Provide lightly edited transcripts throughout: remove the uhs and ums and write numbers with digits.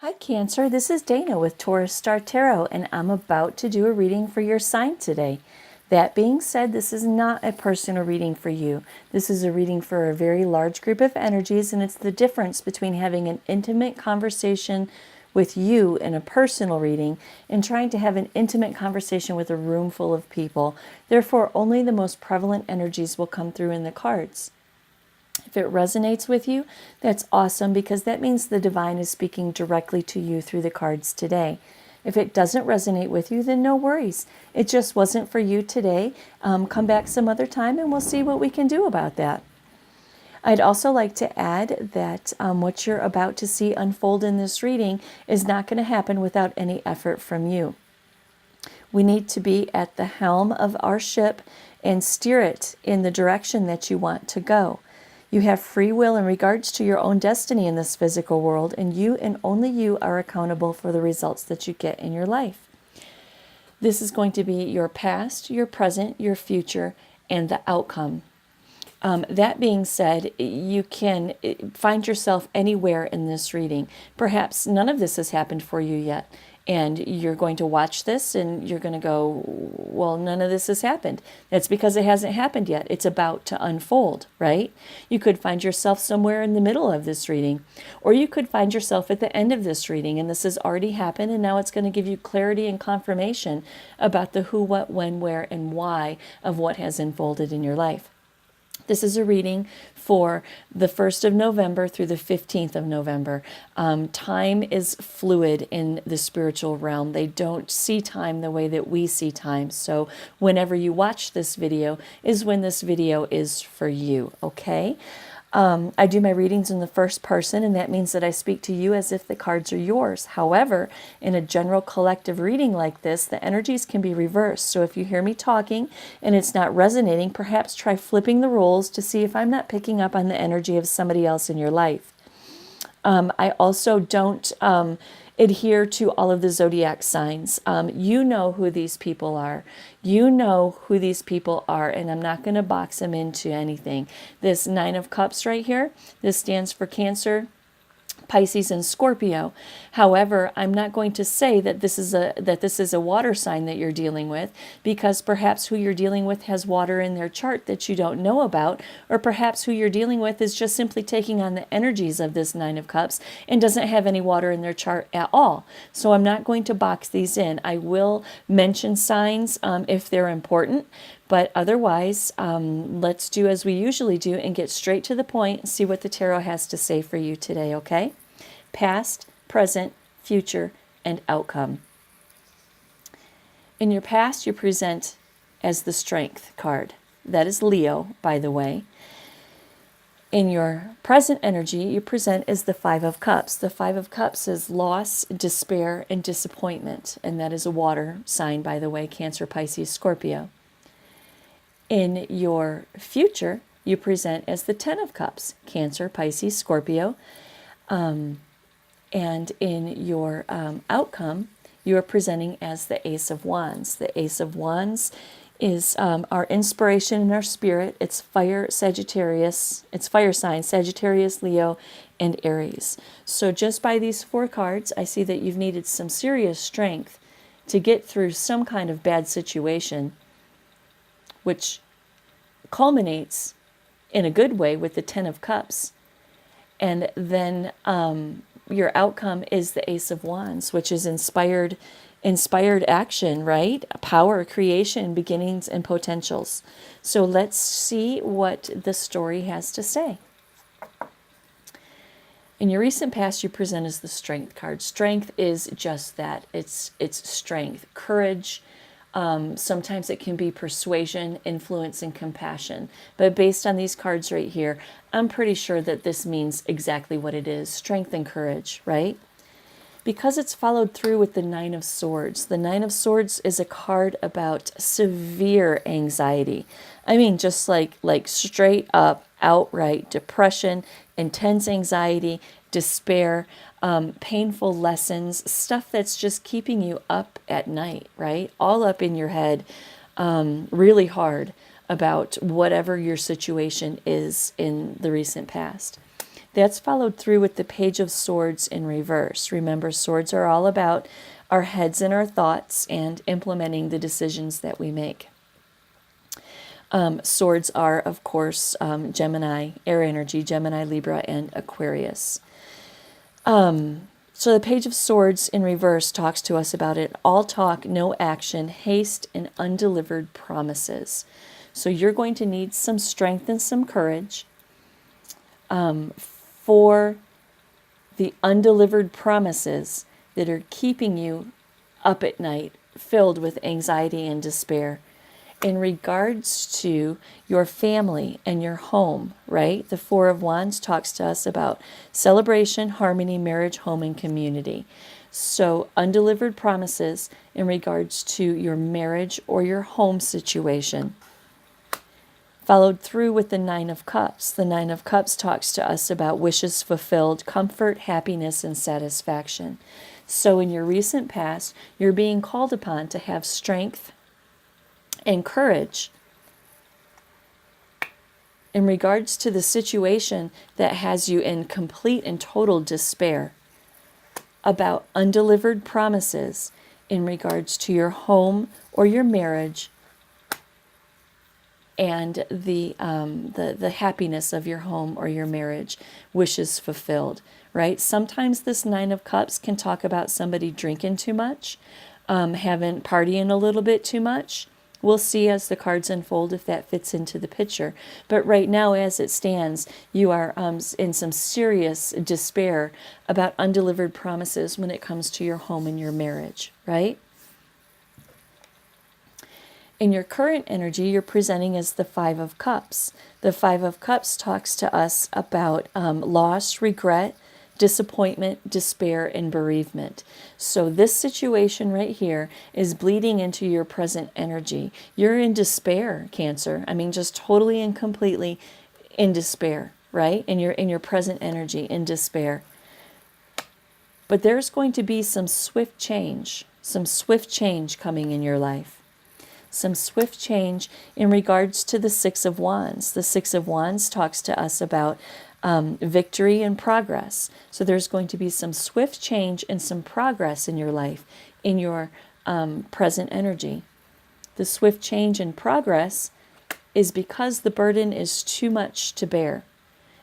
Hi Cancer, this is Dana with Taurus Star Tarot, and I'm about to do a reading for your sign today. That being said, this is not a personal reading for you. This is a reading for a very large group of energies, and it's the difference between having an intimate conversation with you in a personal reading and trying to have an intimate conversation with a room full of people. Therefore, only the most prevalent energies will come through in the cards. If it resonates with you, that's awesome, because that means the divine is speaking directly to you through the cards today. If it doesn't resonate with you, then no worries. It just wasn't for you today. Come back some other time and we'll see what we can do about that. I'd also like to add that what you're about to see unfold in this reading is not going to happen without any effort from you. We need to be at the helm of our ship and steer it in the direction that you want to go. You have free will in regards to your own destiny in this physical world, and you and only you are accountable for the results that you get in your life. This is going to be your past, your present, your future, and the outcome. That being said, you can find yourself anywhere in this reading. Perhaps none of this has happened for you yet, and you're going to watch this and you're going to go, well, none of this has happened. That's because it hasn't happened yet. It's about to unfold, right? You could find yourself somewhere in the middle of this reading, or you could find yourself at the end of this reading, and this has already happened, and now it's going to give you clarity and confirmation about the who, what, when, where, and why of what has unfolded in your life. This is a reading for the 1st of November through the 15th of November. Time is fluid in the spiritual realm. They don't see time the way that we see time. So whenever you watch this video is when this video is for you, okay? I do my readings in the first person, and that means that I speak to you as if the cards are yours. However, in a general collective reading like this, the energies can be reversed. So if you hear me talking and it's not resonating, perhaps try flipping the roles to see if I'm not picking up on the energy of somebody else in your life. I also don't adhere to all of the zodiac signs. You know who these people are. You know who these people are, and I'm not going to box them into anything. This 9 of Cups right here, this stands for Cancer, Pisces, and Scorpio. However, I'm not going to say that this is a water sign that you're dealing with, because perhaps who you're dealing with has water in their chart that you don't know about, or perhaps who you're dealing with is just simply taking on the energies of this 9 of Cups and doesn't have any water in their chart at all. So I'm not going to box these in. I will mention signs if they're important, but otherwise, let's do as we usually do and get straight to the point and see what the tarot has to say for you today, okay? Past, present, future, and outcome. In your past, you present as the Strength card. That is Leo, by the way. In your present energy, you present as the 5 of Cups. The 5 of Cups is loss, despair, and disappointment. And that is a water sign, by the way, Cancer, Pisces, Scorpio. In your future, you present as the 10 of Cups, Cancer, Pisces, Scorpio. And in your outcome, you are presenting as the Ace of Wands. The Ace of Wands is our inspiration and our spirit. It's fire, Sagittarius. It's fire signs, Sagittarius, Leo, and Aries. So just by these 4 cards, I see that you've needed some serious strength to get through some kind of bad situation, which culminates in a good way with the 10 of Cups. And then your outcome is the Ace of Wands, which is inspired action, right? Power, creation, beginnings, and potentials. So let's see what the story has to say. In your recent past, you present as the Strength card. Strength is just that. It's strength, courage. Sometimes it can be persuasion, influence, and compassion. But based on these cards right here, I'm pretty sure that this means exactly what it is, strength and courage, right? Because it's followed through with the 9 of Swords. The 9 of Swords is a card about severe anxiety. I mean, just like straight up, outright depression, intense anxiety, despair, painful lessons, stuff that's just keeping you up at night, right? All up in your head, really hard about whatever your situation is in the recent past. That's followed through with the Page of Swords in reverse. Remember, swords are all about our heads and our thoughts and implementing the decisions that we make. Swords are, of course, Gemini, air energy, Gemini, Libra, and Aquarius. So the Page of Swords in reverse talks to us about it. All talk, no action, haste, and undelivered promises. So you're going to need some strength and some courage for the undelivered promises that are keeping you up at night, filled with anxiety and despair. In regards to your family and your home, right? The Four of Wands talks to us about celebration, harmony, marriage, home, and community. So undelivered promises in regards to your marriage or your home situation. Followed through with the Nine of Cups. The Nine of Cups talks to us about wishes fulfilled, comfort, happiness, and satisfaction. So in your recent past, you're being called upon to have strength and courage in regards to the situation that has you in complete and total despair about undelivered promises in regards to your home or your marriage and the happiness of your home or your marriage, wishes fulfilled, right? Sometimes this Nine of Cups can talk about somebody drinking too much, partying a little bit too much. We'll see as the cards unfold if that fits into the picture. But right now, as it stands, you are in some serious despair about undelivered promises when it comes to your home and your marriage, right? In your current energy, you're presenting as the Five of Cups. The Five of Cups talks to us about loss, regret, disappointment, despair, and bereavement. So this situation right here is bleeding into your present energy. You're in despair, Cancer. I mean, just totally and completely in despair, right? And you're in your present energy in despair. But there's going to be some swift change coming in your life. Some swift change in regards to the Six of Wands. The Six of Wands talks to us about victory and progress. So there's going to be some swift change and some progress in your life, in your present energy. The swift change and progress is because the burden is too much to bear.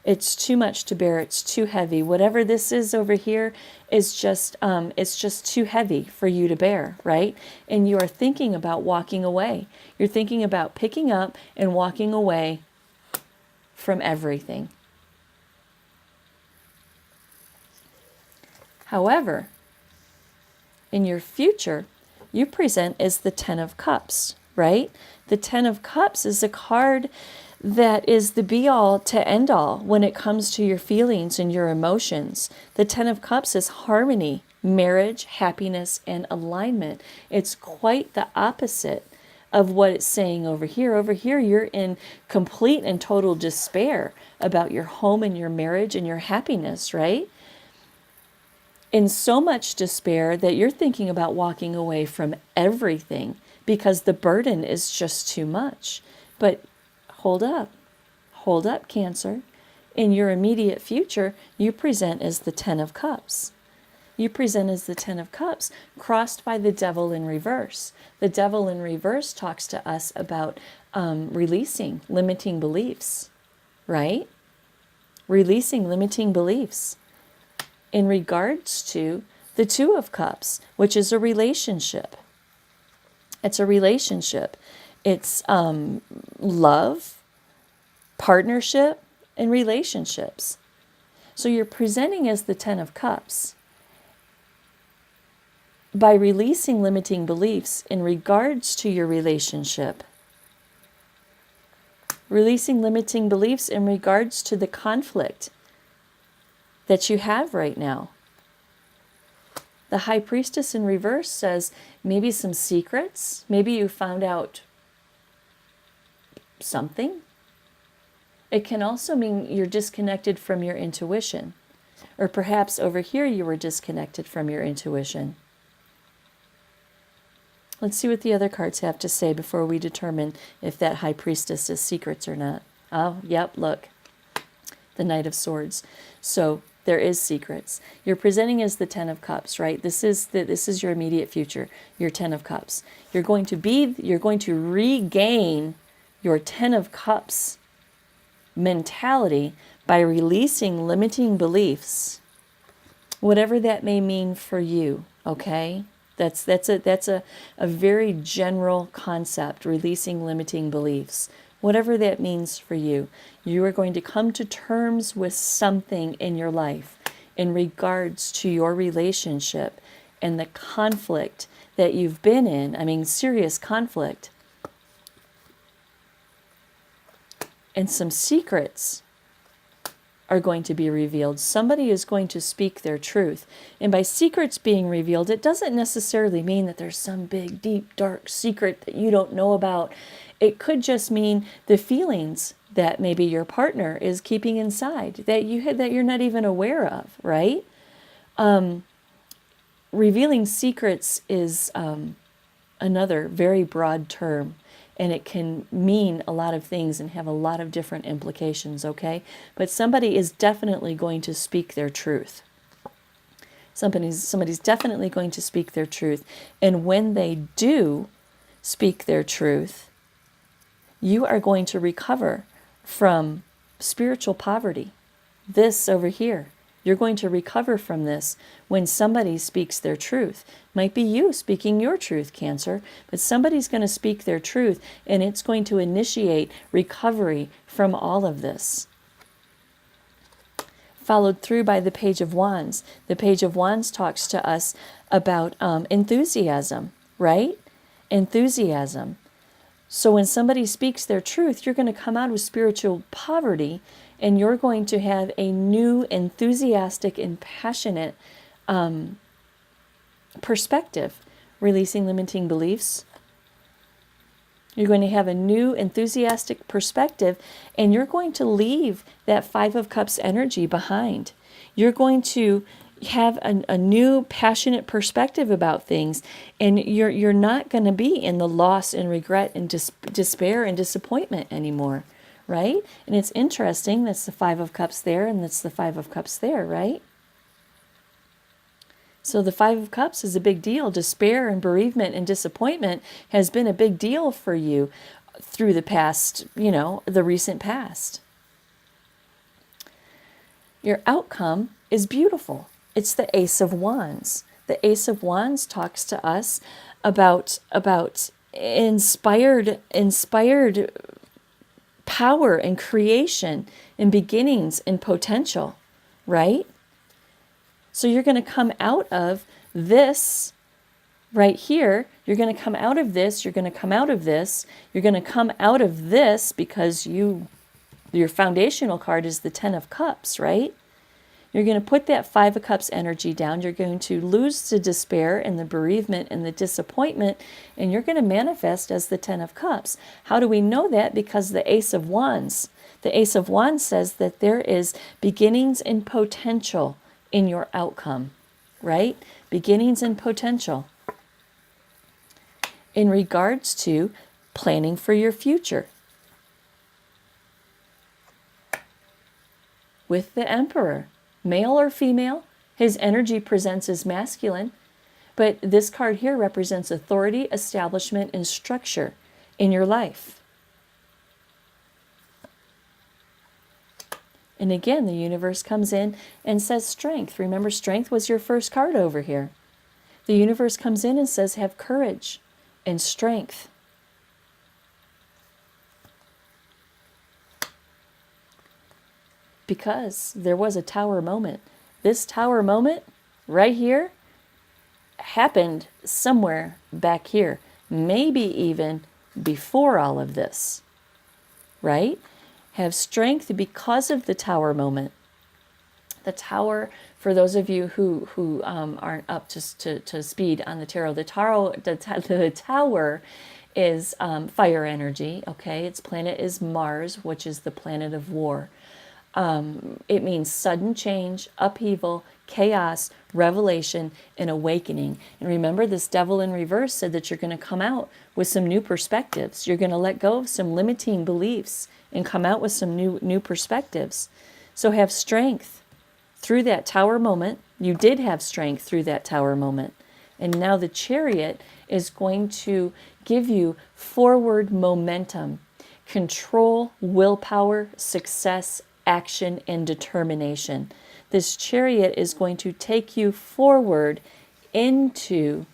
It's too much to bear. It's too heavy. Whatever this is over here is just, it's just too heavy for you to bear, right? And you are thinking about walking away. You're thinking about picking up and walking away from everything. However, in your future, you present as the Ten of Cups, right? The Ten of Cups is a card that is the be-all to end-all when it comes to your feelings and your emotions. The Ten of Cups is harmony, marriage, happiness, and alignment. It's quite the opposite of what it's saying over here. Over here, you're in complete and total despair about your home and your marriage and your happiness, right? In so much despair that you're thinking about walking away from everything because the burden is just too much. But hold up, Cancer. In your immediate future, you present as the Ten of Cups. You present as the Ten of Cups, crossed by the Devil in reverse. The Devil in reverse talks to us about releasing limiting beliefs, right? Releasing limiting beliefs. In regards to the Two of Cups, which is a relationship. It's a relationship. It's love, partnership, and relationships. So you're presenting as the Ten of Cups by releasing limiting beliefs in regards to your relationship. Releasing limiting beliefs in regards to the conflict that you have right now. The High Priestess in reverse says maybe some secrets. Maybe you found out something. It can also mean you're disconnected from your intuition. Or perhaps over here you were disconnected from your intuition. Let's see what the other cards have to say before we determine if that High Priestess is secrets or not. Oh, yep, look. the Knight of Swords. So there is secrets. You're presenting as the Ten of Cups, right? This is your immediate future, your Ten of Cups. You're going to regain your Ten of Cups mentality by releasing limiting beliefs, whatever that may mean for you, okay? That's a very general concept, releasing limiting beliefs. Whatever that means for you, you are going to come to terms with something in your life in regards to your relationship and the conflict that you've been in. I mean, serious conflict. And some secrets are going to be revealed. Somebody is going to speak their truth. And by secrets being revealed, it doesn't necessarily mean that there's some big, deep, dark secret that you don't know about. It could just mean the feelings that maybe your partner is keeping inside that you're not even aware of, right? Revealing secrets is another very broad term. And it can mean a lot of things and have a lot of different implications, okay? But somebody is definitely going to speak their truth. Somebody's definitely going to speak their truth. And when they do speak their truth, you are going to recover from spiritual poverty. This over here. You're going to recover from this when somebody speaks their truth. Might be you speaking your truth, Cancer, but somebody's going to speak their truth, and it's going to initiate recovery from all of this. Followed through by the Page of Wands. The Page of Wands talks to us about enthusiasm, right? Enthusiasm. So when somebody speaks their truth, you're going to come out of spiritual poverty, and you're going to have a new, enthusiastic, and passionate perspective, releasing limiting beliefs. You're going to have a new, enthusiastic perspective, and you're going to leave that Five of Cups energy behind. You're going to have a new, passionate perspective about things, and you're not going to be in the loss and regret and despair and disappointment anymore. Right? And it's interesting, that's the Five of Cups there, and that's the Five of Cups there, right? So the Five of Cups is a big deal. Despair and bereavement and disappointment has been a big deal for you through the past, the recent past. Your outcome is beautiful. It's the Ace of Wands. The Ace of Wands talks to us about inspired power and creation and beginnings and potential, right? So you're going to come out of this right here. You're going to come out of this. You're going to come out of this. You're going to come out of this because your foundational card is the Ten of Cups, right? You're going to put that Five of Cups energy down. You're going to lose the despair and the bereavement and the disappointment, and you're going to manifest as the Ten of Cups. How do we know that? Because the Ace of Wands. The Ace of Wands says that there is beginnings and potential in your outcome, right? Beginnings and potential. In regards to planning for your future. With the Emperor. Male or female, his energy presents as masculine, but this card here represents authority, establishment, and structure in your life. And again, the universe comes in and says strength. Remember, strength was your first card over here. The universe comes in and says have courage and strength. Because there was a tower moment. This tower moment right here happened somewhere back here, maybe even before all of this, right? Have strength because of the tower moment. The tower, for those of you who aren't up to speed on the tarot, the tower is fire energy, okay? Its planet is Mars, which is the planet of war. It means sudden change, upheaval, chaos, revelation, and awakening. And remember, this Devil in reverse said that you're going to come out with some new perspectives. You're going to let go of some limiting beliefs and come out with some new perspectives. So have strength through that tower moment. You did have strength through that tower moment. And now the Chariot is going to give you forward momentum, control, willpower, success, action, and determination. This Chariot is going to take you forward into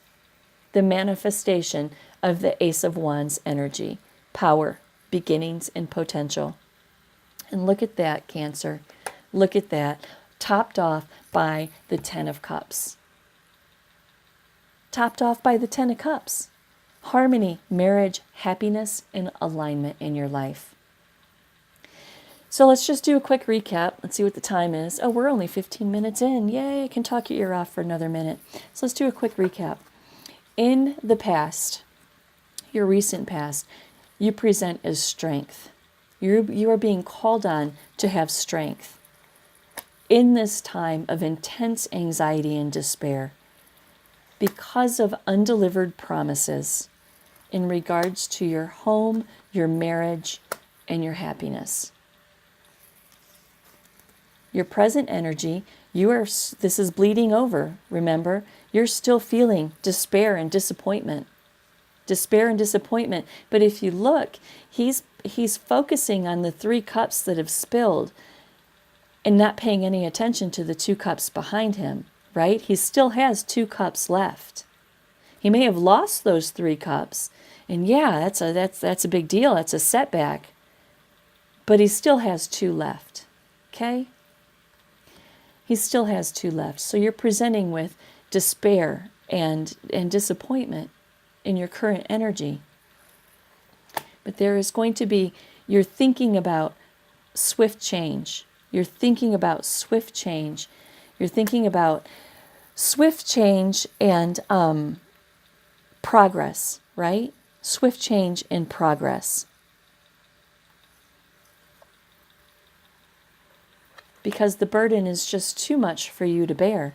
the manifestation of the Ace of Wands energy, power, beginnings, and potential. And look at that, Cancer. Look at that, topped off by the Ten of Cups. Topped off by the Ten of Cups. Harmony, marriage, happiness, and alignment in your life. So let's just do a quick recap. Let's see what the time is. Oh, we're only 15 minutes in. Yay, I can talk your ear off for another minute. So let's do a quick recap. In the past, your recent past, you present as strength. You are being called on to have strength in this time of intense anxiety and despair because of undelivered promises in regards to your home, your marriage, and your happiness. Your present energy, this is bleeding over, remember? You're still feeling despair and disappointment. Despair and disappointment. But if you look, he's focusing on the 3 cups that have spilled and not paying any attention to the 2 cups behind him, right? He still has 2 cups left. He may have lost those 3 cups, and yeah, that's a big deal. That's a setback. But he still has 2 left. Okay? He still has 2 left. So you're presenting with despair and disappointment in your current energy. But there is going to be, you're thinking about swift change. You're thinking about swift change. You're thinking about swift change and progress, right? Swift change and progress. Because the burden is just too much for you to bear.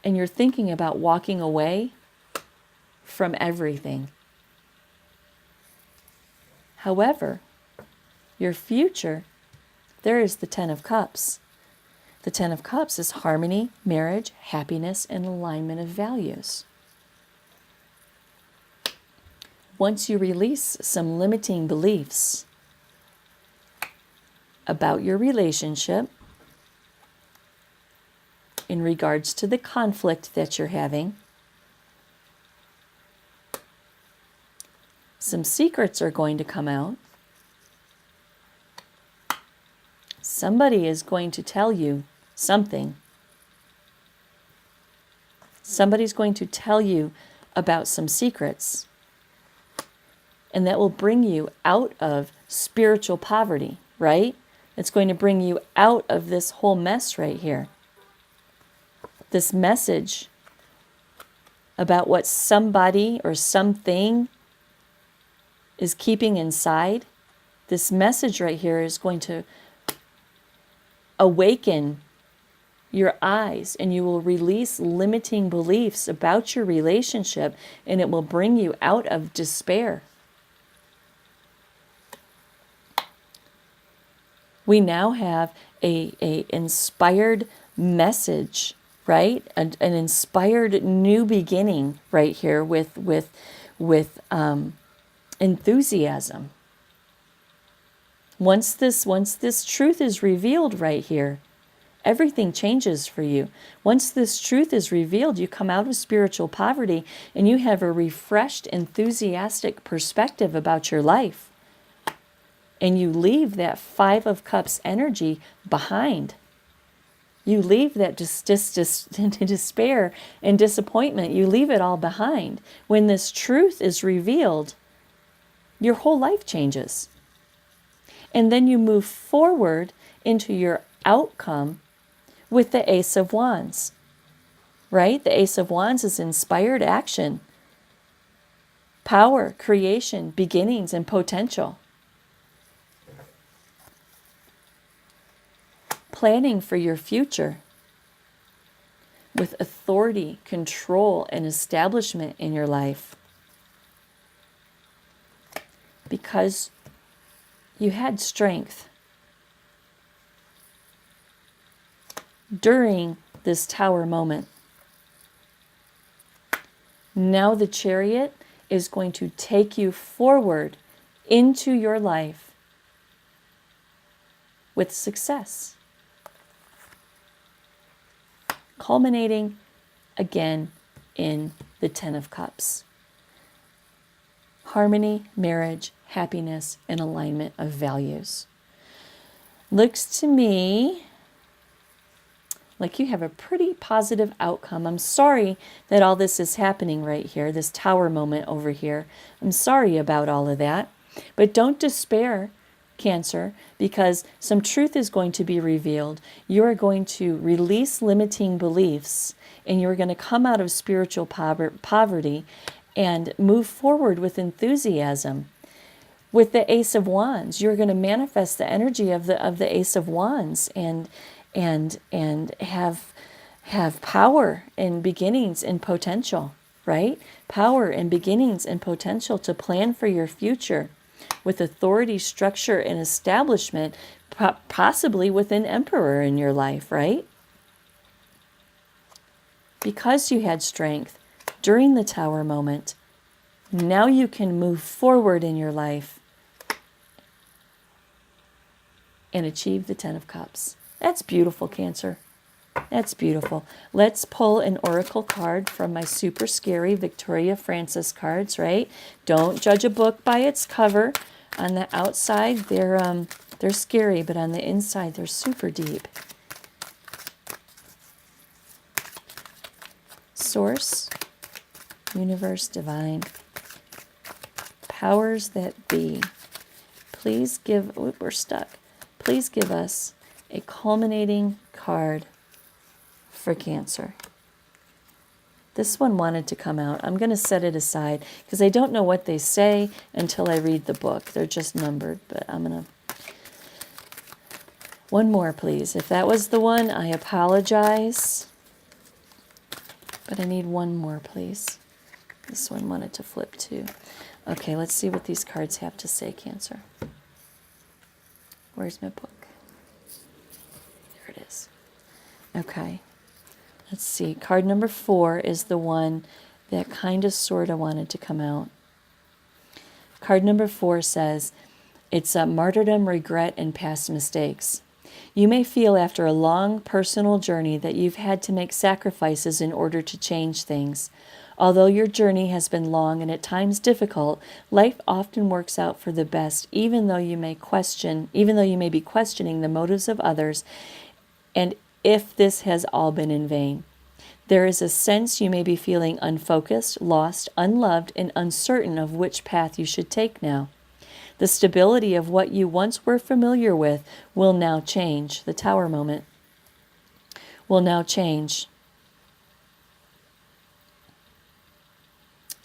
And you're thinking about walking away from everything. However, your future, there is the Ten of Cups. The Ten of Cups is harmony, marriage, happiness, and alignment of values. Once you release some limiting beliefs about your relationship in regards to the conflict that you're having, some secrets are going to come out. Somebody is going to tell you something. Somebody's going to tell you about some secrets. And that will bring you out of spiritual poverty, right? It's going to bring you out of this whole mess right here. This message about what somebody or something is keeping inside, this message right here is going to awaken your eyes, and you will release limiting beliefs about your relationship, and it will bring you out of despair. We now have a inspired message, right? An inspired new beginning right here with enthusiasm. Once this truth is revealed right here, everything changes for you. Once this truth is revealed, you come out of spiritual poverty and you have a refreshed, enthusiastic perspective about your life. And you leave that 5 of Cups energy behind. You leave that despair and disappointment. You leave it all behind. When this truth is revealed, your whole life changes. And then you move forward into your outcome with the Ace of Wands, right? The Ace of Wands is inspired action, power, creation, beginnings, and potential. Planning for your future with authority, control, and establishment in your life. Because you had strength. during this Tower moment. Now the Chariot is going to take you forward into your life with success, culminating again in the Ten of Cups. Harmony, marriage, happiness, and alignment of values. Looks to me like you have a pretty positive outcome. I'm sorry that all this is happening right here, this Tower moment over here. I'm sorry about all of that. But don't despair, Cancer, because some truth is going to be revealed. You are going to release limiting beliefs, and you're going to come out of spiritual poverty and move forward with enthusiasm. With the Ace of Wands, you're going to manifest the energy of the Ace of Wands and have power and beginnings and potential, right? Power and beginnings and potential to plan for your future with authority, structure, and establishment, possibly with an emperor in your life, right? Because you had strength during the Tower moment, now you can move forward in your life and achieve the Ten of Cups. That's beautiful, Cancer. That's beautiful. Let's pull an oracle card from my super scary Victoria Francis cards, right? Don't judge a book by its cover. On the outside, they're scary, but on the inside, they're super deep. Source, universe, divine, powers that be. Please give, we're stuck. Please give us a culminating card for Cancer. This one wanted to come out. I'm going to set it aside because I don't know what they say until I read the book. They're just numbered, but I'm going to... One more, please. If that was the one, I apologize. But I need one more, please. This one wanted to flip too. Okay, let's see what these cards have to say, Cancer. Where's my book? There it is. Okay. Let's see. Card number 4 is the one that kind of sort of wanted to come out. Card number 4 says, it's a martyrdom, regret, and past mistakes. You may feel after a long personal journey that you've had to make sacrifices in order to change things. Although your journey has been long and at times difficult, life often works out for the best, even though you may be questioning the motives of others, and if this has all been in vain. There is a sense you may be feeling unfocused, lost, unloved, and uncertain of which path you should take now. The stability of what you once were familiar with will now change. The Tower moment will now change.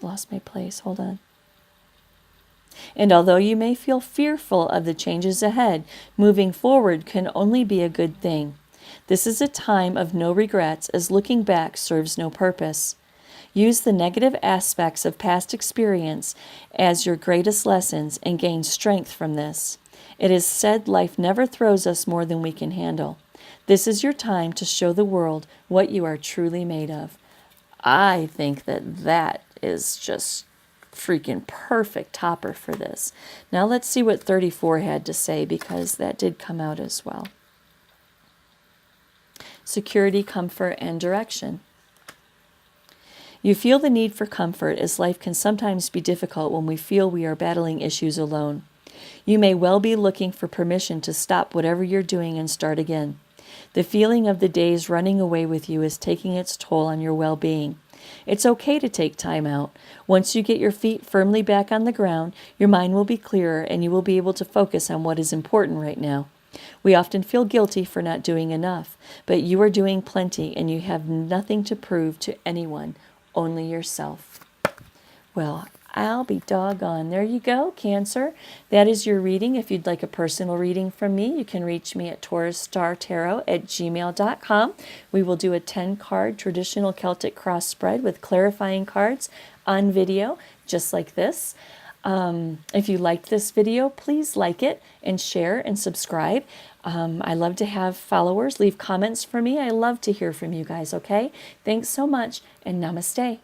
Lost my place. Hold on. And although you may feel fearful of the changes ahead, moving forward can only be a good thing. This is a time of no regrets, as looking back serves no purpose. Use the negative aspects of past experience as your greatest lessons and gain strength from this. It is said life never throws us more than we can handle. This is your time to show the world what you are truly made of. I think that is just freaking perfect topper for this. Now let's see what 34 had to say, because that did come out as well. Security, comfort, and direction. You feel the need for comfort, as life can sometimes be difficult when we feel we are battling issues alone. You may well be looking for permission to stop whatever you're doing and start again. The feeling of the days running away with you is taking its toll on your well-being. It's okay to take time out. Once you get your feet firmly back on the ground, your mind will be clearer and you will be able to focus on what is important right now. We often feel guilty for not doing enough, but you are doing plenty and you have nothing to prove to anyone, only yourself. Well, I'll be doggone. There you go, Cancer. That is your reading. If you'd like a personal reading from me, you can reach me at TaurusStarTarot@gmail.com. We will do a 10-card traditional Celtic cross spread with clarifying cards on video, just like this. If you liked this video, please like it and share and subscribe. I love to have followers. Leave comments for me. I love to hear from you guys, okay? Thanks so much, and namaste.